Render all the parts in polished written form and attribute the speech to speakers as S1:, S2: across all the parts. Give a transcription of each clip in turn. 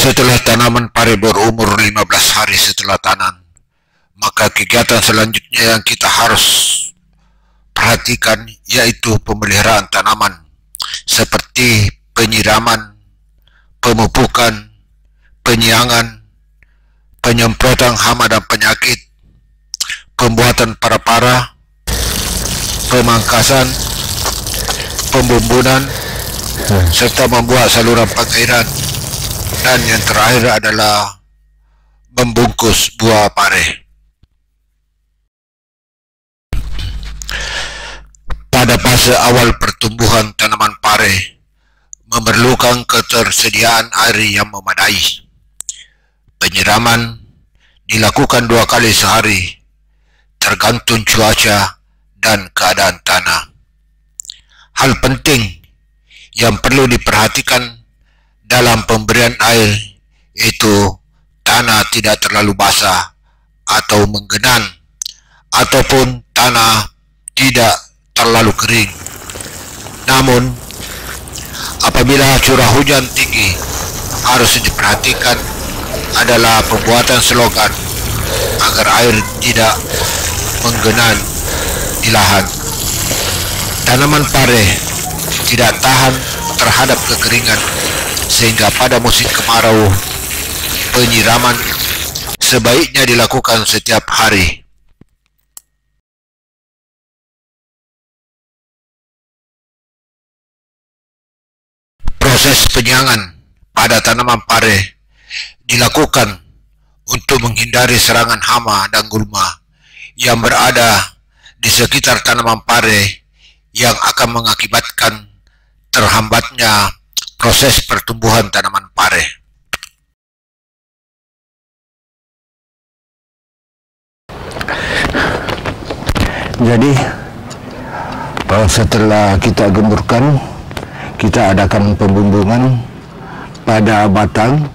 S1: Setelah tanaman pare berumur 15 hari setelah tanam, maka kegiatan selanjutnya yang kita harus perhatikan yaitu pemeliharaan tanaman seperti penyiraman, pemupukan, penyiangan, penyemprotan hama dan penyakit, pembuatan para-para, pemangkasan, pembumbunan, serta membuat saluran pengairan. Dan yang terakhir adalah membungkus buah pare. Pada fase awal pertumbuhan tanaman pare memerlukan ketersediaan air yang memadai. Penyiraman dilakukan 2 kali sehari, tergantung cuaca dan keadaan tanah. Hal penting yang perlu diperhatikan dalam pemberian air yaitu tanah tidak terlalu basah atau menggenang, ataupun tanah tidak terlalu kering. Namun, apabila curah hujan tinggi, harus diperhatikan adalah pembuatan selokan agar air tidak menggenang di lahan. Tanaman pare tidak tahan terhadap kekeringan, sehingga pada musim kemarau penyiraman sebaiknya dilakukan setiap hari. Proses penyiangan pada tanaman pare dilakukan untuk menghindari serangan hama dan gulma yang berada di sekitar tanaman pare yang akan mengakibatkan terhambatnya proses pertumbuhan tanaman pare.
S2: Jadi setelah kita gemburkan, kita adakan pembumbungan pada batang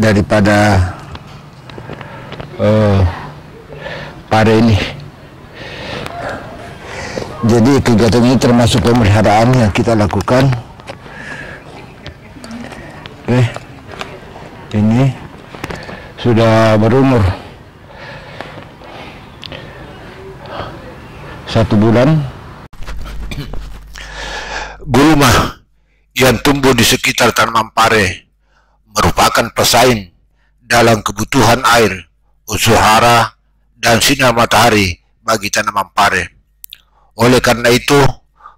S2: daripada pare ini. Jadi kegiatan ini termasuk pemeliharaan yang kita lakukan. Ini sudah berumur 1 bulan.
S1: Gulma yang tumbuh di sekitar tanaman pare merupakan pesaing dalam kebutuhan air, unsur hara, dan sinar matahari bagi tanaman pare. Oleh karena itu,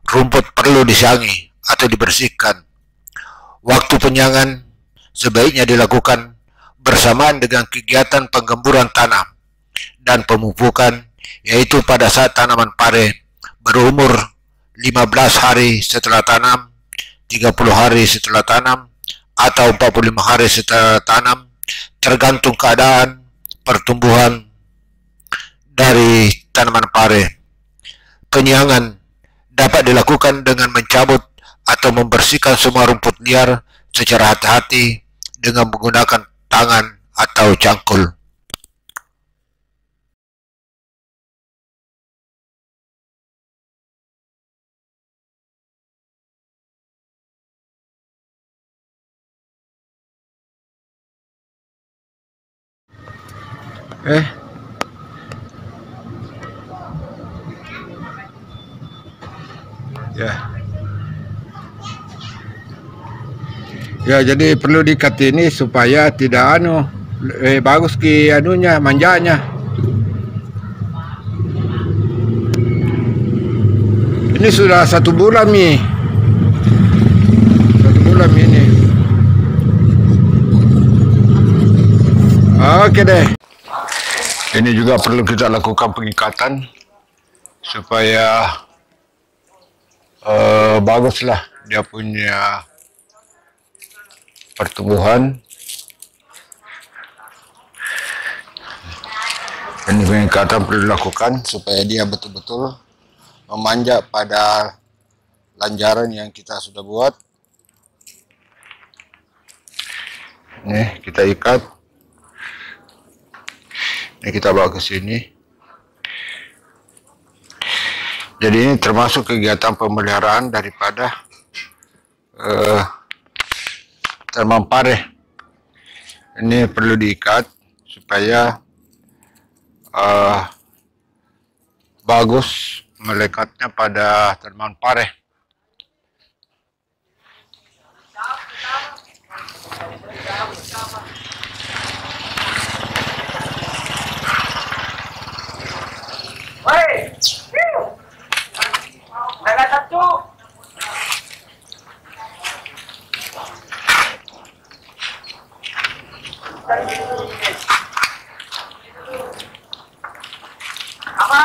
S1: rumput perlu disiangi atau dibersihkan. Waktu penyiangan sebaiknya dilakukan bersamaan dengan kegiatan penggemburan tanah dan pemupukan, yaitu pada saat tanaman pare berumur 15 hari setelah tanam, 30 hari setelah tanam, atau 45 hari setelah tanam, tergantung keadaan pertumbuhan dari tanaman pare. Penyiangan dapat dilakukan dengan mencabut atau membersihkan semua rumput liar secara hati-hati dengan menggunakan tangan atau cangkul.
S2: Ya, jadi perlu diikat ini supaya tidak bagus ki anunya, manjanya. Ini sudah 1 bulan nih. 1 bulan ini. Oke deh. Ini juga perlu kita lakukan pengikatan supaya baguslah dia punya pertumbuhan. Ini pengikatan perlu dilakukan supaya dia betul-betul memanjat pada lanjaran yang kita sudah buat. Nih, kita ikat. Ini kita bawa ke sini. Jadi ini termasuk kegiatan pemeliharaan daripada Tanaman pare. Ini perlu diikat supaya bagus melekatnya pada tanaman pare.
S3: Woi, ada satu. Apa?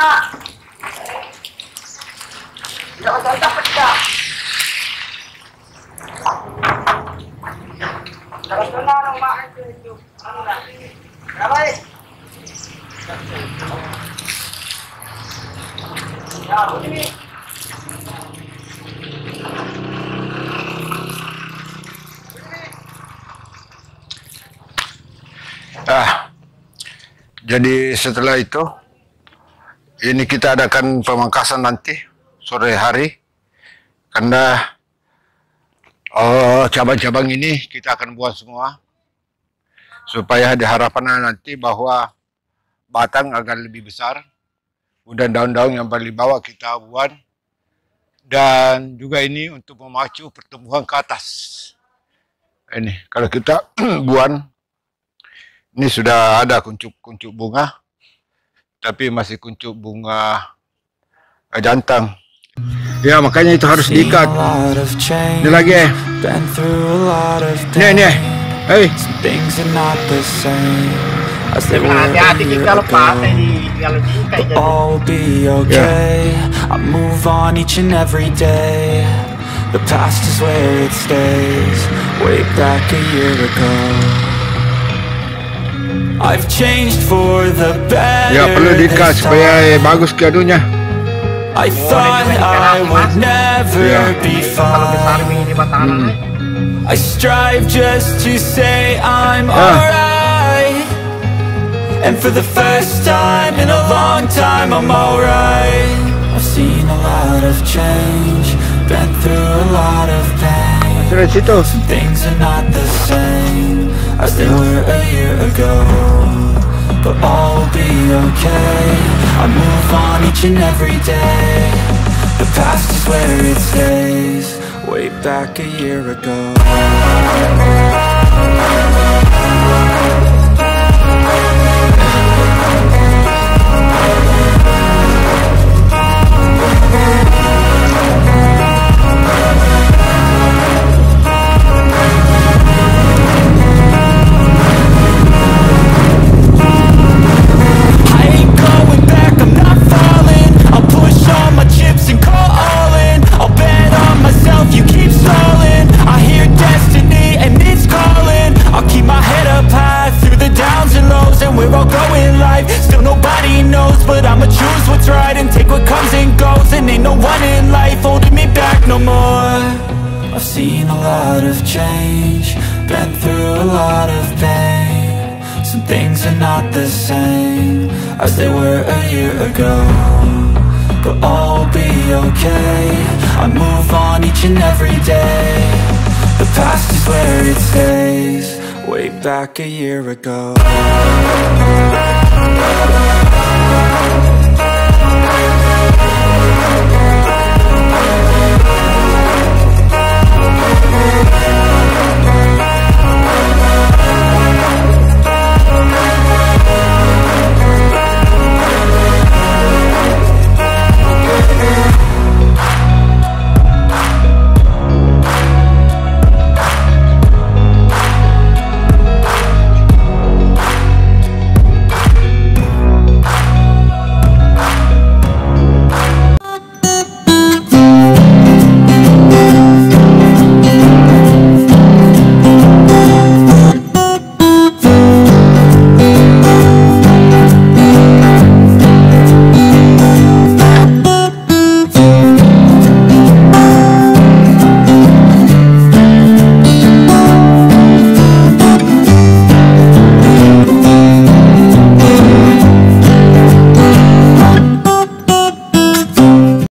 S3: Tidak usah dapat dah. Kalau benar rumah itu, anda, apa? Ya, begini.
S2: Jadi setelah itu, ini kita adakan pemangkasan nanti sore hari, karena cabang-cabang ini kita akan buang semua, supaya diharapkan nanti bahwa batang akan lebih besar, kemudian daun-daun yang paling bawah kita buang, dan juga ini untuk memacu pertumbuhan ke atas. Ini kalau kita buang, ini sudah ada kuncup-kuncup bunga, tapi masih kuncup bunga jantan. Ya, makanya itu harus diikat. Ini lagi. Nih. Hei.
S3: Hati-hati kita lepas ini kalau diikat.
S4: All be okay. I move on each and every day. The past is where it stays. Way back a year ago. I've changed for the better.
S2: Ya, perlu diikat supaya bagus keadunya.
S4: I thought I would never be fine. I strive just to say I'm alright. And for the first time in a long time, I'm alright. I've seen a lot of change, been through a lot of pain. Some things are not the same as they were a year ago, but all will be okay. I move on each and every day. The past is where it stays. Way back a year ago. But I'ma choose what's right and take what comes and goes. And ain't no one in life holding me back no more. I've seen a lot of change, been through a lot of pain. Some things are not the same as they were a year ago, but all will be okay. I move on each and every day. The past is where it stays. Way back a year ago.